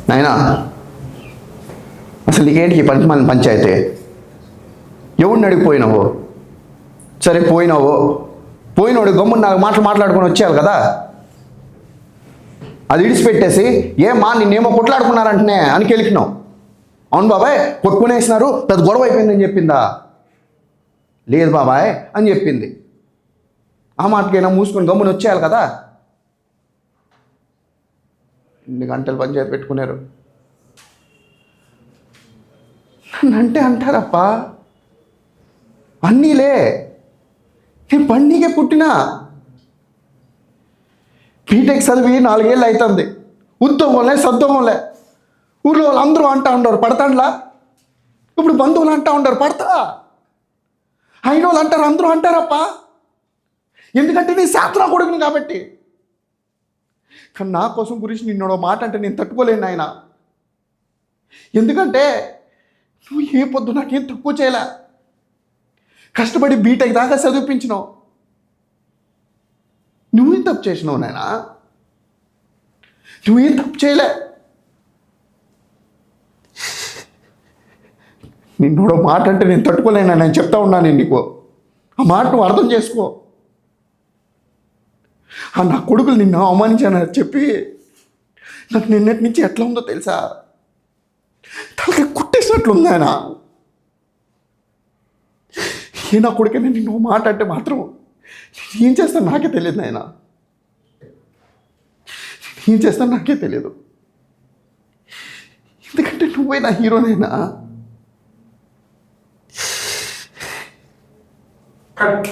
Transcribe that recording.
నాయనా అసలు నీకేంటి పనికి మన పంచాయతీ? ఎవడిని అడిగిపోయినావు? సరే పోయినోడు గమ్మున నాకు మాట్లాడుకొని వచ్చేయాలి కదా. అది ఇడిచిపెట్టేసి ఏమా నిన్నేమో కొట్లాడుకున్నారంటనే అని కెలికినావు. అవును బాబాయ్ కొట్టుకునేసినారు, పెద్ద గొడవ అయిపోయిందని చెప్పిందా? లేదు బాబాయ్ అని చెప్పింది. ఆ మాటకైనా మూసుకొని గమ్మున వచ్చేయాలి కదా. ఇన్ని గంటలు పంచాయతీ పెట్టుకున్నారు. నన్నంటే అంటారప్ప, అన్నీలే. నేను పండిగే పుట్టినా, బీటెక్ చదివి 4 ఏళ్ళు అవుతుంది. ఉద్యోగంలే సద్యోగంలే. ఊళ్ళో వాళ్ళు అందరూ అంటూ ఉండరు పడతాండ్లా. ఇప్పుడు బంధువులు అంటూ ఉండరు పడతా. అయిన వాళ్ళు అంటారు, అందరూ అంటారప్ప. ఎందుకంటే నీ శాస్త్ర కొడుకుని కాబట్టి. కానీ నా కోసం గురించి నిన్నోడో మాట అంటే నేను తట్టుకోలేను ఆయన. ఎందుకంటే నువ్వు ఏ పొద్దు నాకేం తక్కువ చేయలే. కష్టపడి బీటెక్ దాకా చదివిపించినావు. నువ్వేం తప్పు చేసినావు నాయనా? నువ్వేం తప్పు చేయలే. నిన్నోడో మాట అంటే నేను తట్టుకోలేను నేను చెప్తా ఉన్నాను నీకు. ఆ మాట నువ్వు అర్థం చేసుకో. నా కొడుకులు నిన్ను అవమానించానని చెప్పి నాకు నిన్నటి నుంచి ఎట్లా ఉందో తెలుసా? తలకి కుట్టేసినట్లుంది ఆయన. నా కొడుకనే నిన్ను మాట అంటే మాత్రం ఏం చేస్తాను నాకే తెలియదు నాయన. ఏం చేస్తాను నాకే తెలియదు. ఎందుకంటే నువ్వే నా హీరోనైనా. కట్.